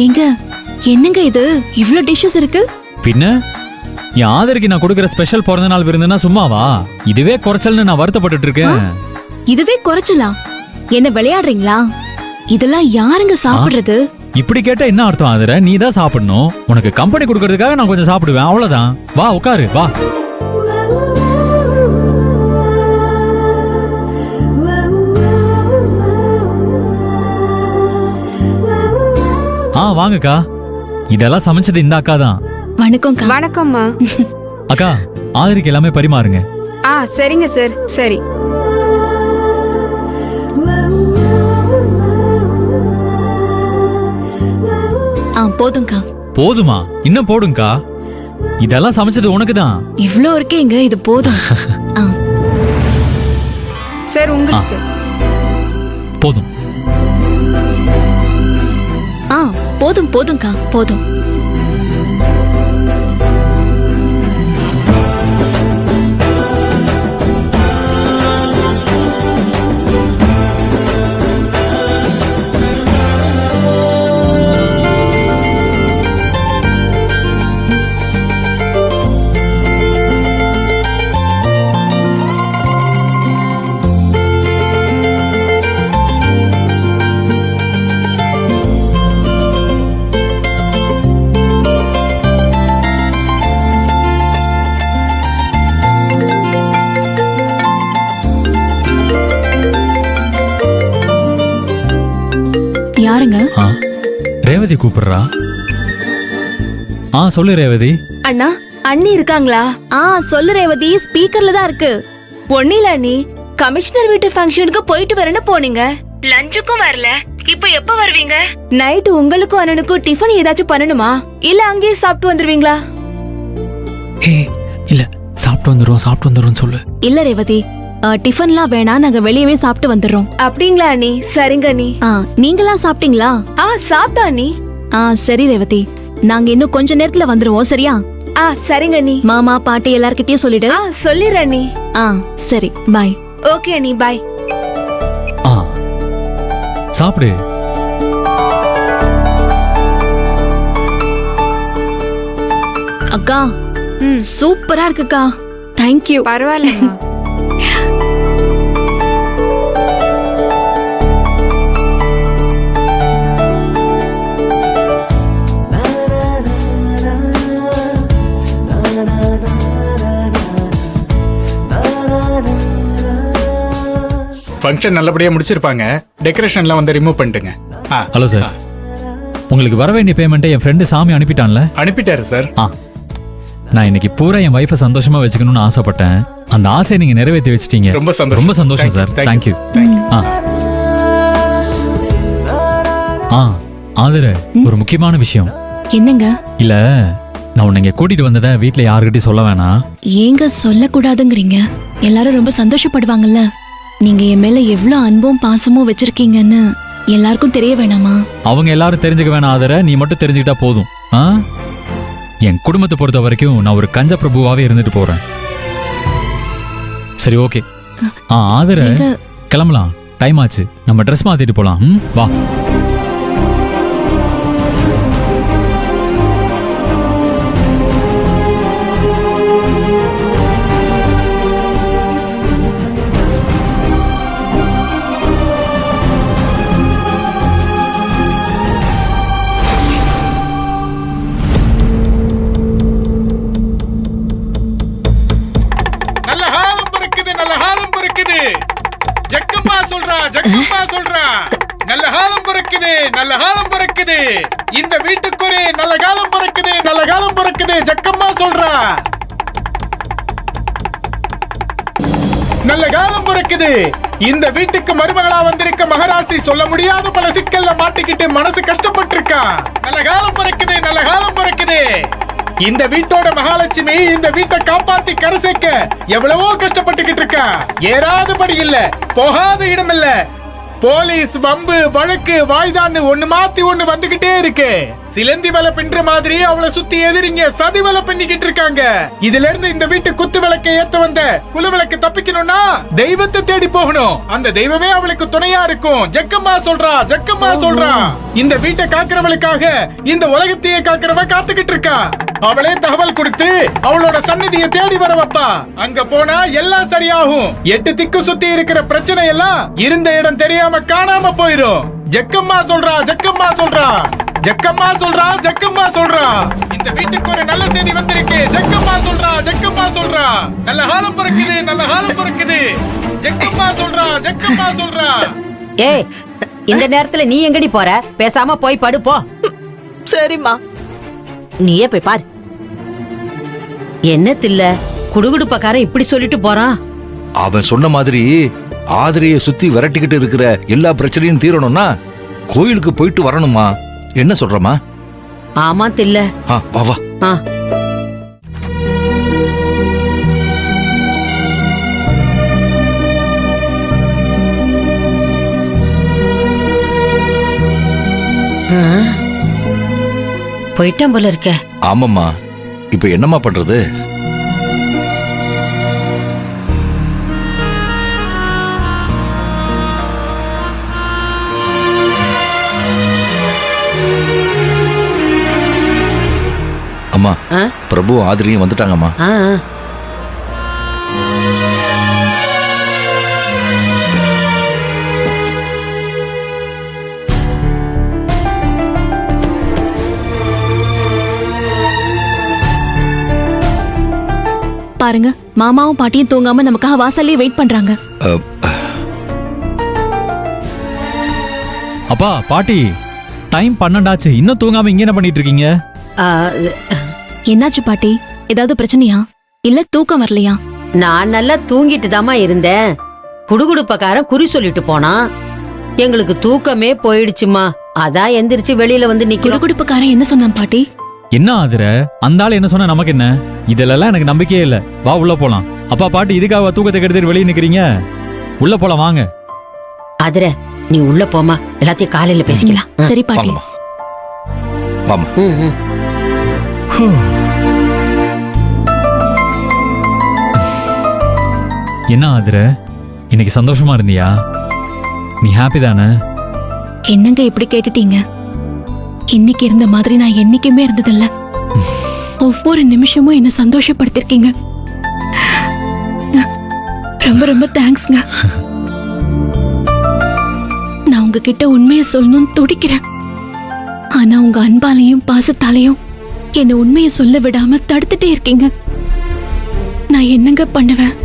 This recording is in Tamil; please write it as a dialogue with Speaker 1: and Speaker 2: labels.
Speaker 1: ஏங்க என்னங்க இது இவ்ளோ டிஷ்ஷஸ் இருக்கு?
Speaker 2: பின்ன என் ஆதரிக்கு நான் கொடுக்கிற ஸ்பெஷல் பிறந்த நாள் விருந்துனா சும்மாவா? இதுவே குறைச்சல்னு நான் வருத்தப்பட்டு இருக்கேன்.
Speaker 1: இதுவே குறைச்சலா? என்ன விளையாடுறீங்களா? இதெல்லாம் யாருங்க சாப்பிடுறது?
Speaker 2: இப்படி கேட்டா என்ன அர்த்தம் ஆதர? நீ தான் சாப்பிடணும். உனக்கு கம்பெனி கொடுக்கறதுக்காக நான் கொஞ்சம் சாப்பிடுவேன், அவ்வளவுதான். வா உட்காரு வா. வாங்கக்கா. இதெல்லாம் சமைச்சது இந்த அக்கா தான்.
Speaker 1: வணக்கம்க்கா.
Speaker 3: வணக்கம்மா.
Speaker 2: அக்கா ஆதரிக்கு எல்லாமே பரிமாறுங்க.
Speaker 3: சரிங்க சார். சரி.
Speaker 1: போதும்க்கா.
Speaker 2: போதுமா? இன்னும் போடுங்கக்கா. இதெல்லாம் சமைச்சது உனக்கு தான்.
Speaker 1: இவ்ளோ இருக்கேங்க, இது போதும்.
Speaker 3: சார் உங்களுக்கு
Speaker 2: போதும்.
Speaker 1: போதும் போதும்க்கா, போதும். யாருங்க?
Speaker 2: ரேவதி கூப்பிடுறா. சொல்லு ரேவதி.
Speaker 4: அண்ணா, அண்ணி இருக்காங்களா?
Speaker 1: சொல்லு ரேவதி, ஸ்பீக்கர்ல தான் இருக்கு.
Speaker 4: ஒன்னில அண்ணி, கமிஷனர் வீட்டு ஃபங்க்ஷனுக்கு போயிட்டு வரேன்னு போனீங்க, லஞ்சுக்கும் வரல. இப்போ எப்ப வருவீங்க? நைட்டு உங்களுக்கும் அண்ணனுக்கும் டிஃபன் ஏதாச்சும் பண்ணணுமா, இல்ல அங்கேயே சாப்பிட்டு வந்துருவீங்களா?
Speaker 2: இல்ல சாப்பிட்டு வந்துரும் சொல்லு.
Speaker 1: இல்ல ரேவதி, டிஃபன்லாம் வேணாம், நாங்க வெளியவே சாப்பிட்டு வந்துடுறோம்.
Speaker 4: அப்படிங்களா அண்ணி? சரிங்க அண்ணி.
Speaker 1: நீங்களா சாப்பிட்டீங்களா?
Speaker 4: சாப்பிட்டா அண்ணி.
Speaker 1: சரி ரேவதி, நாங்க இன்னும் கொஞ்ச நேரத்துல வந்துருவோம், சரியா?
Speaker 4: சரிங்க அண்ணி.
Speaker 1: மாமா பாட்டி எல்லார்கிட்டயும் சொல்லிடு.
Speaker 4: சொல்லிடுறேன் அண்ணி.
Speaker 1: சரி, பாய்.
Speaker 4: ஓகே அண்ணி, பாய்.
Speaker 2: சாப்பிடு.
Speaker 1: அக்கா சூப்பரா இருக்குக்கா. தேங்க்யூ.
Speaker 3: பரவாயில்ல.
Speaker 5: ஃபங்க்ஷன் நல்லபடியா முடிச்சிருப்பாங்க. டெக்கரேஷன்லாம் வந்து ரிமூவ் பண்ணிட்டுங்க.
Speaker 2: ஹலோ சார், உங்களுக்கு வர வேண்டிய பேமெண்ட்டை என் ஃப்ரெண்டு சாமி அனுப்பிட்டான்ல?
Speaker 5: அனுப்பிட்டாரு சார்.
Speaker 2: நான் இன்னைக்கு பூரா என் வைஃபை சந்தோஷமா வச்சுக்கணும்னு ஆசைப்பட்டேன். அந்த ஆசையை நீங்க நிறைவேற்றி வச்சிட்டீங்க.
Speaker 5: ரொம்ப சந்தோஷம்.
Speaker 2: ரொம்ப சந்தோஷம் சார். தேங்க்யூ. ஆதர, ஒரு முக்கியமான விஷயம்.
Speaker 1: என்னங்க?
Speaker 2: இல்ல, நான் உன்னை இங்க கூட்டிட்டு வந்ததை வீட்டுல யாருக்கிட்டையும் சொல்ல வேணாம்.
Speaker 1: ஏங்க சொல்லக்கூடாதுங்கிறீங்க? எல்லாரும் ரொம்ப சந்தோஷப்படுவாங்கல்ல. நீங்க என் மேல எவ்வளவு அன்பும் பாசமும் வச்சிருக்கீங்கன்னு எல்லாருக்கும் தெரிய வேணாமா?
Speaker 2: அவங்க எல்லாரும் தெரிஞ்சுக்க வேணாம் ஆதர, நீ மட்டும் தெரிஞ்சுக்கிட்டா போதும். என் குடும்பத்தை பொறுத்த வரைக்கும் நான் ஒரு கஞ்ச பிரபுவாவே இருந்துட்டு போறேன். சரி, ஓகே. ஆதர, கிளம்பலாம். டைம் ஆச்சு. நம்ம ட்ரெஸ் மாத்திட்டு போலாம். வா.
Speaker 5: நல்ல காலம் பிறக்குது. இந்த வீட்டுக்குரிய நல்ல காலம் பிறக்குது. நல்ல காலம் பிறக்குது. ஜக்கம்மா சொல்றா. நல்ல காலம் பிறக்குது. இந்த வீட்டுக்கு மருமகளா வந்திருக்க மகராசி சொல்ல முடியாத பல சிக்கல்ல மாட்டிக்கிட்டு மனசு கஷ்டப்பட்டு இருக்கா. நல்ல காலம் பிறக்குது. நல்ல காலம் பிறக்குது. இந்த வீட்டோட மகாலட்சுமி இந்த வீட்டை காப்பாத்தி கரை சேர்க்க எவ்வளவோ கஷ்டப்பட்டுக்கிட்டு இருக்கா. ஏறாதபடி இல்ல, போகாத இடம் இல்ல, போலீஸ் வம்பு வழக்கு வாய்தான்னு ஒண்ணு மாத்தி ஒண்ணு வந்துகிட்டே இருக்கு. சிலந்தி வலை பின்ற மாதிரி அவளை சுத்தி எதிரிங்க சதி வலை பண்ணிக்கிட்டு இருக்காங்க. இதுல இருந்து இந்த வீட்டு குத்து விளக்கை ஏத்த வந்த குல விளக்கு தப்பிக்கணும்னா தெய்வத்தை தேடி போகணும். அந்த தெய்வமே அவளுக்கு துணையா இருக்கும். ஜக்கம்மா சொல்றா, ஜக்கம்மா சொல்றா. இந்த வீட்டை காக்கிறவளுக்காக இந்த உலகத்தையே காக்கிறவ காத்துக்கிட்டு இருக்கா. அவளே தகவல் கொடுத்து அவளோட சந்நிதியை தேடி வர வைப்பா. அங்க போனா எல்லாம் சரியாகும். 8 திக்கு சுத்தி இருக்கிற பிரச்சனை எல்லாம் இருந்த இடம் தெரியாம காணாம போயிரும். ஜக்கம்மா சொல்றா, ஜக்கம்மா சொல்றா, ஜக்கம்மா சொல்றா, ஜக்கம்மா சொல்றா. இந்த வீட்டுக்கு ஒரு நல்ல செய்தி வந்திருக்கு. ஜக்கம்மா சொல்றா, ஜக்கம்மா சொல்றா. நல்ல காலம் பிறக்குது, நல்ல காலம் பிறக்குது. ஜக்கம்மா சொல்றா, ஜக்கம்மா சொல்றா.
Speaker 6: ஏய், இந்த நேரத்துல நீ எங்கடி போற? பேசாம போய் படு போ.
Speaker 7: சரிம்மா.
Speaker 6: நீயே போய் பாரு. என்ன தில்ல குடுகுடுப்பக்காரன் இப்படி சொல்லிட்டு போறான்?
Speaker 8: அவன் சொன்ன மாதிரி ஆதிரையை சுத்தி விரட்டிக்கிட்டு இருக்கிற எல்லா பிரச்சனையும் தீரணும்னா கோயிலுக்கு போயிட்டு வரணுமா? என்ன சொல்றமா?
Speaker 6: ஆமா தில்ல.
Speaker 8: வா வா.
Speaker 6: ஆ. போயிட்டான் போல இருக்க.
Speaker 8: ஆமாம்மா, இப்ப என்னம்மா பண்றது? அம்மா, பிரபு ஆதிரியும் வந்துட்டாங்கம்மா.
Speaker 1: பாருங்க, மாமாவும் பாட்டியும் தூங்காம நமக்காக வாசல்லே வெயிட் பண்றாங்க.
Speaker 2: அப்பா பாட்டி, டைம் 12 ஆச்சு, இன்னும் தூங்காம இங்க என்ன பண்ணிட்டு இருக்கீங்க?
Speaker 1: என்னாச்சு பாட்டி? ஏதாவது பிரச்சனையா? இல்ல தூக்கம் வரலையா?
Speaker 6: நான் நல்லா தூங்கிட்டு தாமா இருந்தேன். குடுகுடுப்பக்காரன் குறி சொல்லிட்டு போனான். எங்களுக்கு தூக்கமே போயிடுச்சுமா. அதான் எந்திரிச்சு வெளியில வந்து நிக்கிறோம்.
Speaker 1: குடுகுடுப்புக்காரன் என்ன சொன்னான் பாட்டி?
Speaker 2: என்ன ஆதிர, அந்த ஆள் என்ன சொன்னா நமக்கு என்ன? இதெல்லாம் எனக்கு நம்பிக்கையே இல்ல. வா உள்ள போலாம். அப்பா பாட்டி, இதுக்காக தூக்கத்தை கெடுத்துட்டு வெளியே நிக்கிறீங்க? உள்ள போலாம் வாங்க.
Speaker 6: ஆதிர, நீ உள்ள போமா, எல்லாத்தையும் காலையில பேசிக்கலாம்.
Speaker 1: சரி பாட்டி.
Speaker 8: வாமா.
Speaker 2: என்ன ஆதிர, இன்னைக்கு சந்தோஷமா இருந்தியா? நீ ஹாப்பி தானே?
Speaker 1: என்னங்க இப்படி கேட்டுட்டீங்க? இன்னைக்கு இருந்த மாதிரி நான் என்னைக்குமே இருந்ததில்ல. ஒவ்வொரு நிமிஷமும் என்ன சந்தோஷப்படுத்திருக்கீங்க. ரொம்ப ரொம்ப தேங்க்ஸ்ங்க. நான் உங்ககிட்ட உண்மையை சொல்லணும்னு துடிக்கிறேன். ஆனா உங்க அன்பாலையும் பாசத்தாலையும் என்ன உண்மையை சொல்ல விடாம தடுத்துட்டே இருக்கீங்க. நான் என்னங்க பண்ணுவேன்?